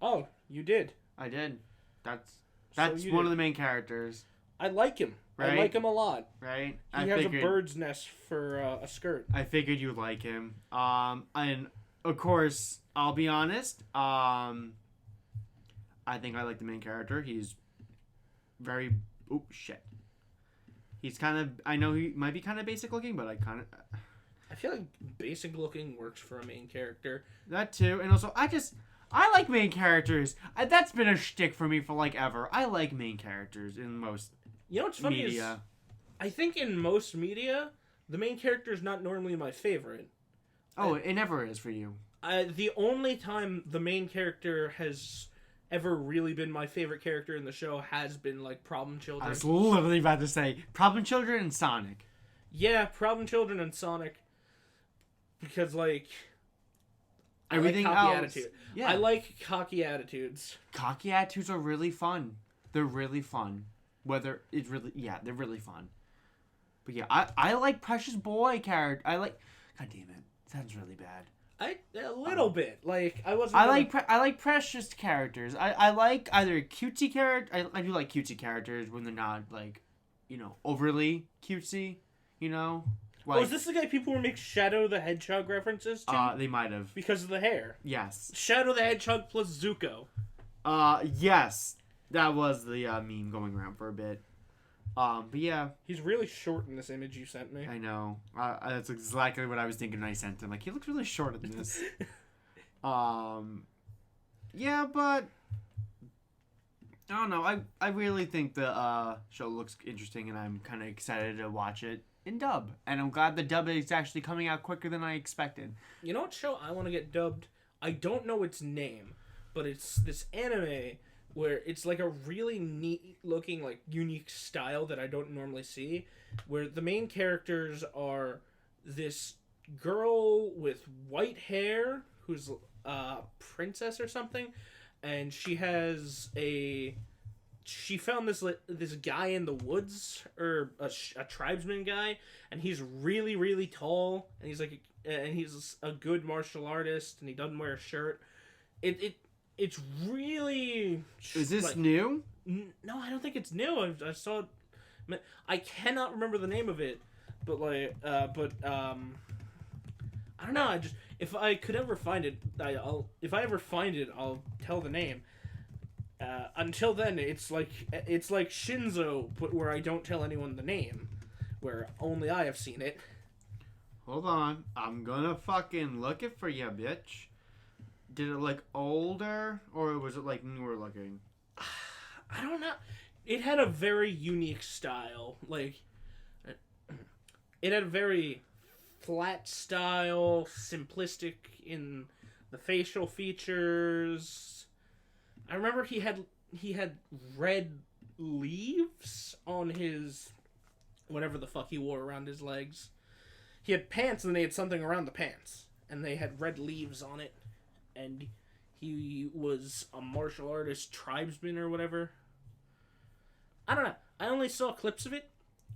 Oh, you did. I did. That's you one did. of the main characters, I like him. Right? I like him a lot. right? He has a bird's nest for a skirt. I figured you'd like him. And of course, I'll be honest. I think I like the main character. He's very. Oh shit. He's kind of. I know he might be kind of basic looking, but I feel like basic looking works for a main character. that too. And also, I like main characters. That's been a shtick for me for ever. I like main characters in most What's funny media. is, I think in most media, the main character is not normally my favorite. Oh, it never is for you. The only time the main character has ever really been my favorite character in the show has been Problem Children. I was literally about to say Problem Children and Sonic. Yeah, Problem Children and Sonic. Because Everything I like cocky else. attitude. Yeah. I like cocky attitudes. Cocky attitudes are really fun. They're really fun. They're really fun. But yeah, I like Precious Boy character. God damn it, sounds really bad. A little bit. I wasn't. I like Precious characters. I like either cutesy character. I do like cutesy characters when they're not overly cutesy. Is this the guy people were making Shadow the Hedgehog references to? They might have. Because of the hair. Yes. Shadow the Hedgehog plus Zuko. Yes. That was the meme going around for a bit. But yeah. He's really short in this image you sent me. I know. That's exactly what I was thinking when I sent him. He looks really short in this. Yeah, but I don't know. I really think the show looks interesting, and I'm kind of excited to watch it in dub. And I'm glad the dub is actually coming out quicker than I expected. You know what show I want to get dubbed? I don't know its name, but it's this anime where it's a really neat looking, unique style that I don't normally see, where the main characters are this girl with white hair who's a princess or something, and she found this guy in the woods, or a tribesman guy, and he's really, really tall, and he's a good martial artist, and he doesn't wear a shirt. It It's really... Is this like, new? No, I don't think it's new. I saw it. I cannot remember the name of it, but I don't know. If I could ever find it, if I ever find it, I'll tell the name. Until then, it's like Shinzo, but where I don't tell anyone the name, where only I have seen it. Hold on, I'm gonna fucking look it for you, bitch. Did it look older, or was it like newer looking? I don't know. It had a very unique style. Like, it had a very flat style, simplistic in the facial features. I remember he had red leaves on his whatever the fuck he wore around his legs. He had pants and they had something around the pants and they had red leaves on it, and he was a martial artist tribesman or whatever. I don't know. I only saw clips of it.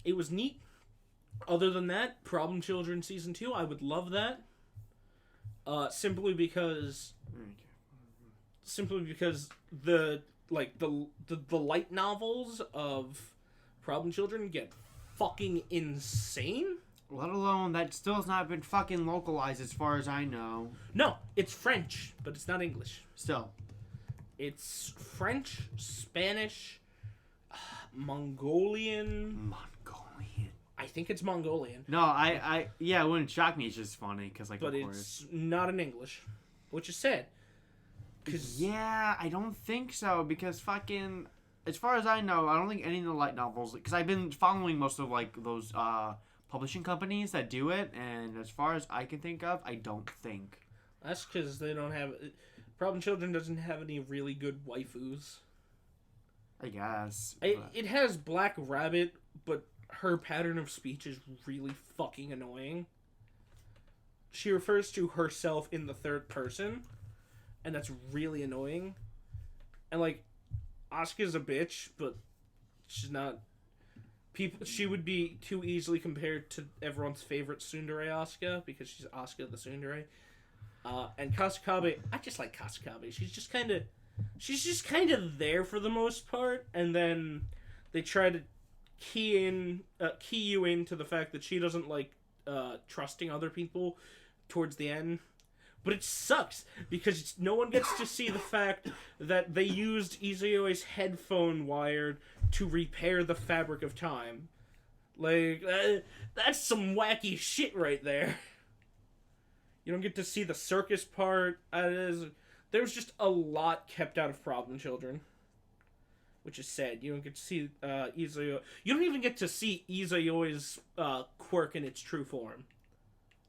It was neat. Other than that, Problem Children Season 2, I would love that. Simply because the light novels of Problem Children get fucking insane. Let alone that still has not been fucking localized as far as I know. No, it's French, but it's not English. Still. It's French, Spanish, Mongolian. I think it's Mongolian. No, yeah, it wouldn't shock me. It's just funny because, like, but of course. It's not in English, which is sad. Yeah, I don't think so because fucking, as far as I know, I don't think any of the light novels, because I've been following most of like those publishing companies that do it, and as far as I can think of, I don't think. That's because they don't have. Problem Children doesn't have any really good waifus. I guess. It has Black Rabbit, but her pattern of speech is really fucking annoying. She refers to herself in the third person, and that's really annoying. And like, Asuka's a bitch, but she's not. She would be too easily compared to everyone's favorite tsundere Asuka because she's Asuka the tsundere. And Kasakabe, I just like Kasakabe. She's just kind of there for the most part, and then they try to key you into the fact that she doesn't like trusting other people towards the end. But it sucks because no one gets to see the fact that they used Izuyo's headphone wire to repair the fabric of time. Like, that's some wacky shit right there. You don't get to see the circus part. There's just a lot kept out of Problem Children, which is sad. You don't get to see Izuyo. You don't even get to see Izuyo's quirk in its true form.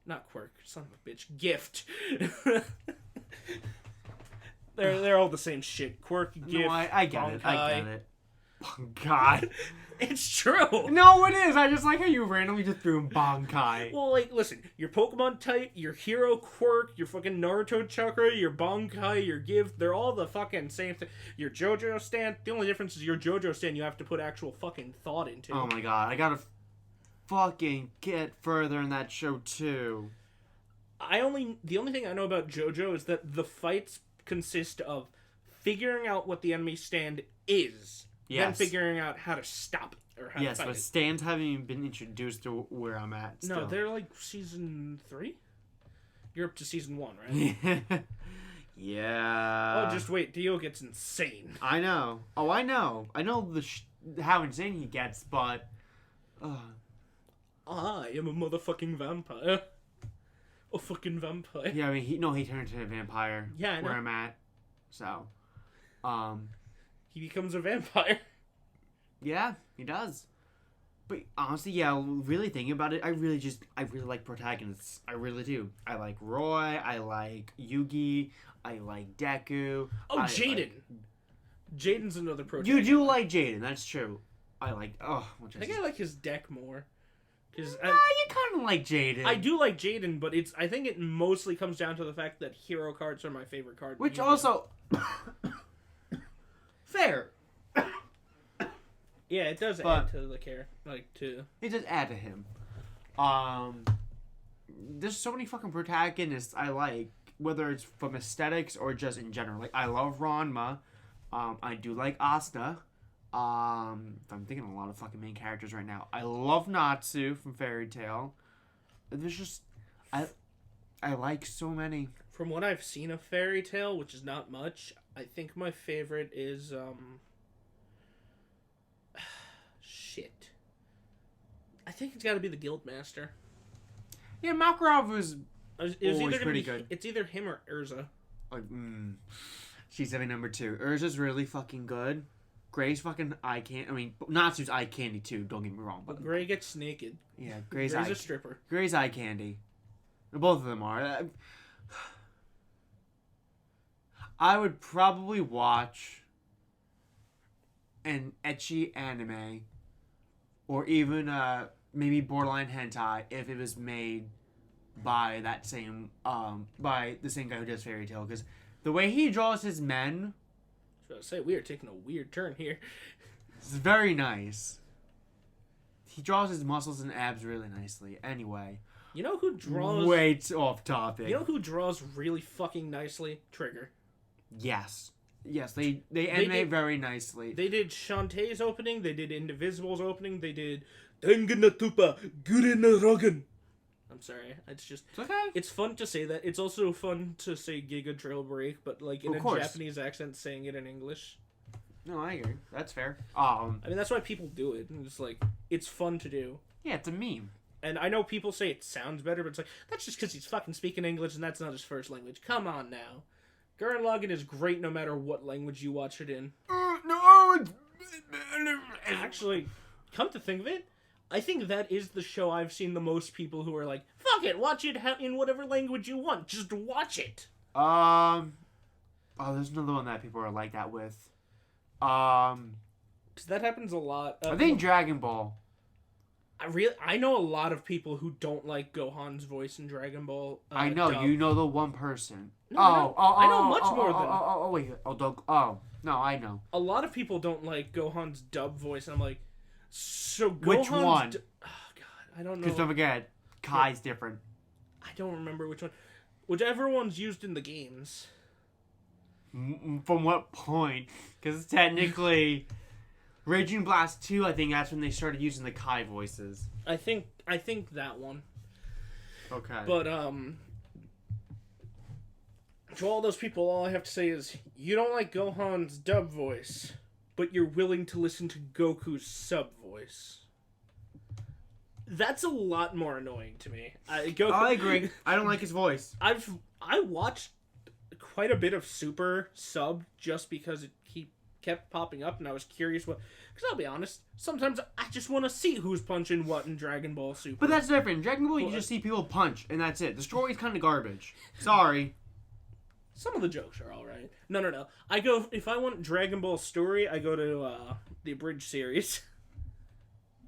Not quirk, son of a bitch. Gift. they're all the same shit. Quirk, gift. No, I get it. I get it. God. It's true. No, it is. I just like how you randomly just threw in Bankai. Well, like, listen. Your Pokemon type, your hero quirk, your fucking Naruto chakra, your Bankai, your gift, they're all the fucking same thing. Your JoJo stand, the only difference is your JoJo stand you have to put actual fucking thought into. Oh my god, I gotta fucking get further in that show too. The only thing I know about JoJo is that the fights consist of figuring out what the enemy stand is. Yes. Then figuring out how to stop it or how to fight but it. stands haven't even been introduced to where I'm at. Still. No, they're like season 3. You're up to season 1, right? Yeah. Oh, just wait. Dio gets insane. I know. Oh, I know. I know how insane he gets, but. I am a motherfucking vampire. A fucking vampire. Yeah, I mean, he turned into a vampire. Yeah, I know. Where I'm at. So. He becomes a vampire. Yeah, he does. But honestly, yeah, really thinking about it, I really like protagonists. I really do. I like Roy, I like Yugi, I like Deku. Oh, Jaden. Jaden's another protagonist. You do like Jaden, that's true. I think I like his deck more. You kind of like Jaden. I do like Jaden, but I think it mostly comes down to the fact that hero cards are my favorite card. Which also... Fair. Yeah, it does add to the care. It does add to him. There's so many fucking protagonists I like. whether it's from aesthetics or just in general. Like, I love Ranma. I do like Asta. I'm thinking of a lot of fucking main characters right now. I love Natsu from Fairy Tail. There's just... I like so many. From what I've seen of Fairy Tail, which is not much, I think my favorite is, shit. I think it's gotta be the Guildmaster. Yeah, Makarov was It always pretty good. It's either him or Urza. Like, she's having number 2. Urza's really fucking good. Gray's fucking eye candy. I mean, Natsu's eye candy too. Don't get me wrong. But Gray gets naked. Yeah, Gray's a stripper. Gray's eye candy. Both of them are. I would probably watch an ecchi anime, or even maybe borderline hentai if it was made by that same by the same guy who does Fairy Tail, because the way he draws his men. I was about to say, we are taking a weird turn here. It's very nice. He draws his muscles and abs really nicely. Anyway. You know who draws... Way off topic. You know who draws really fucking nicely? Trigger. Yes. Yes, they animate very nicely. They did Shantae's opening, they did Indivisible's opening, they did Tengenatupa Gurinarogan. I'm sorry, it's just... It's okay. It's fun to say that. It's also fun to say Giga Drill Break, but like in a Japanese accent saying it in English. No, I agree. That's fair. I mean, that's why people do it. And it's like, it's fun to do. Yeah, it's a meme. And I know people say it sounds better, but it's like, that's just because he's fucking speaking English and that's not his first language. Come on now. Gurren Lagann is great no matter what language you watch it in. No, Actually, come to think of it, I think that is the show I've seen the most people who are like, fuck it, watch it in whatever language you want. Just watch it. Oh, there's another one that people are like that with. 'Cause that happens a lot. I think Dragon Ball. I know a lot of people who don't like Gohan's voice in Dragon Ball. I know, dub. you know the one person. No, I know much more than... wait. No, I know. A lot of people don't like Gohan's dub voice, and I'm like, so Gohan's... Which one? Oh, God, I don't know. Because don't forget, Kai's different. I don't remember which one. Whichever one's used in the games. From what point? Because technically... Raging Blast 2, I think that's when they started using the Kai voices. I think that one. Okay. But, to all those people, all I have to say is, you don't like Gohan's dub voice, but you're willing to listen to Goku's sub voice. That's a lot more annoying to me. I agree. I don't like his voice. I watched quite a bit of Super sub just because it kept popping up, and I was curious what... Because I'll be honest, sometimes I just want to see who's punching what in Dragon Ball Super. But that's different. Dragon Ball, you just see people punch, and that's it. The story's kind of garbage. Sorry. Some of the jokes are alright. No. If I want Dragon Ball story, I go to the abridged series.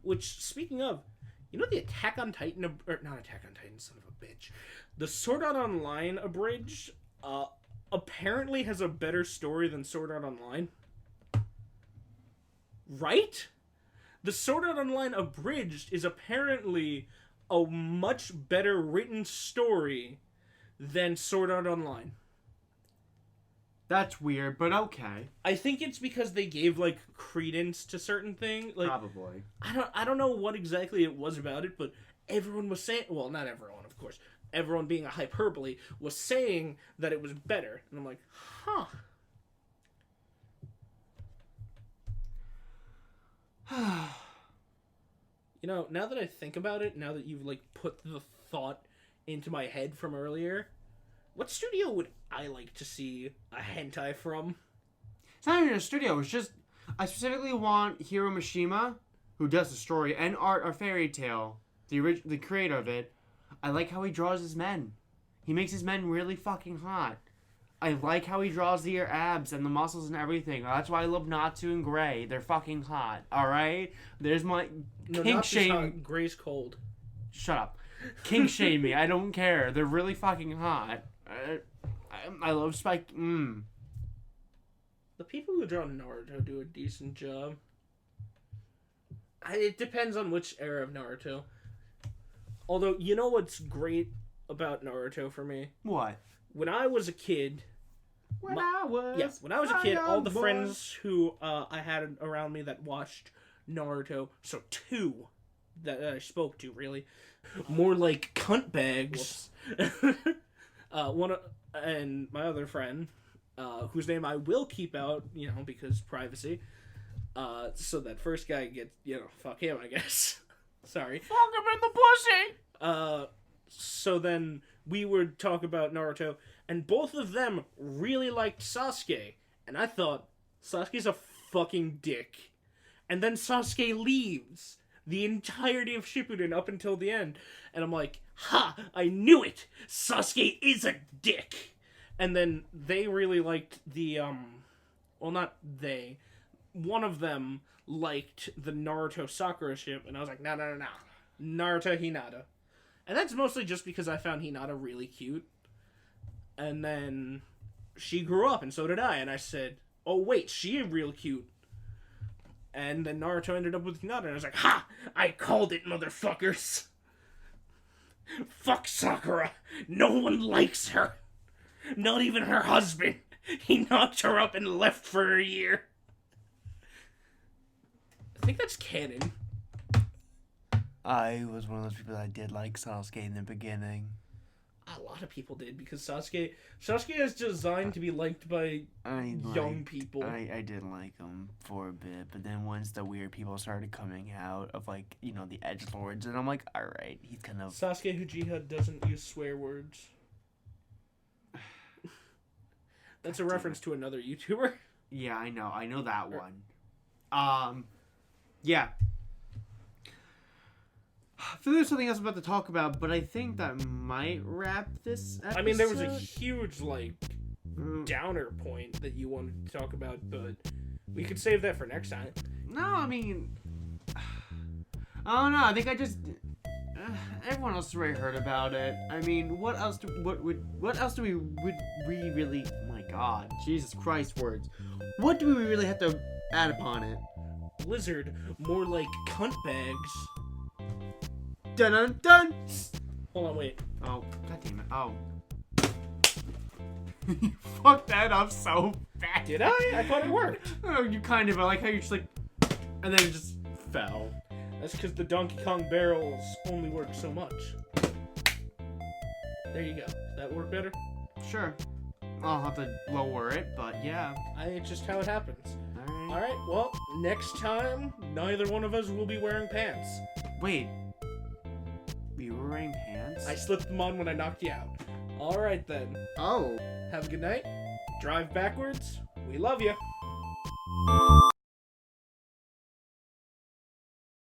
Which, speaking of, you know the Attack on Titan... Or, not Attack on Titan, son of a bitch. The Sword Art Online abridged apparently has a better story than Sword Art Online. Right? The Sword Art Online abridged is apparently a much better written story than Sword Art Online. That's weird, but okay. I think it's because they gave like credence to certain things. Like, probably. I don't know what exactly it was about it, but everyone was saying, well, not everyone, of course. Everyone being a hyperbole was saying that it was better. And I'm like, huh. You know, now that I think about it, now that you've like put the thought into my head from earlier, what studio would I like to see a hentai from? It's not even a studio, it's just I specifically want Hiro Mishima, who does the story and art of Fairy Tail, the creator of it. I like how he draws his men. He makes his men really fucking hot. I like how he draws the abs and the muscles and everything. That's why I love Natsu and Gray. They're fucking hot. Alright? There's my... King shame... Gray's cold. Shut up. King shame me. I don't care. They're really fucking hot. I love Spike... The people who draw Naruto do a decent job. It depends on which era of Naruto. Although, you know what's great about Naruto for me? What? when I was a kid, When I was a kid, all the young boy. friends who I had around me that watched Naruto, so 2 that I spoke to, really, more like cunt bags. And my other friend, whose name I will keep out, because privacy. So that first guy gets, fuck him, I guess. Sorry. Fuck him in the pussy! So then we would talk about Naruto, and both of them really liked Sasuke, and I thought, Sasuke's a fucking dick. And then Sasuke leaves the entirety of Shippuden up until the end, and I'm like, ha! I knew it! Sasuke is a dick! And then they really liked the, well, not they. One of them liked the Naruto Sakura ship, and I was like, no. Naruto Hinata. And that's mostly just because I found Hinata really cute. And then she grew up, and so did I. And I said, oh, wait, she real cute. And then Naruto ended up with Hinata, and I was like, ha! I called it, motherfuckers! Fuck Sakura! No one likes her! Not even her husband! He knocked her up and left for a year. I think that's canon. I was one of those people that did like Sasuke in the beginning. A lot of people did, because Sasuke is designed to be liked by young people. I did like him for a bit, but then once the weird people started coming out of, like, the edgelords, and I'm like, alright, he's kind of... Sasuke Uchiha doesn't use swear words. That's a reference to another YouTuber. Yeah, I know that one. Yeah. I feel there's something else about to talk about, but I think that might wrap this episode. I mean, there was a huge, downer point that you wanted to talk about, but we could save that for next time. No, I mean... I don't know, I think I just... everyone else has already heard about it. I mean, what else do we really... Oh my god, Jesus Christ words. What do we really have to add upon it? Blizzard, more like cunt bags. Dun dun dun! Hold on, wait. Oh, god damn it. Oh. You fucked that up so bad. Did I? I thought it worked. Oh, you kind of, I like how you just and then it just fell. That's because the Donkey Kong barrels only work so much. There you go. Does that work better? Sure. I'll have to lower it, but yeah. It's just how it happens. Alright. Alright, well, next time, neither one of us will be wearing pants. Wait. You were wearing pants? I slipped them on when I knocked you out. Alright then. Oh. Have a good night. Drive backwards. We love you.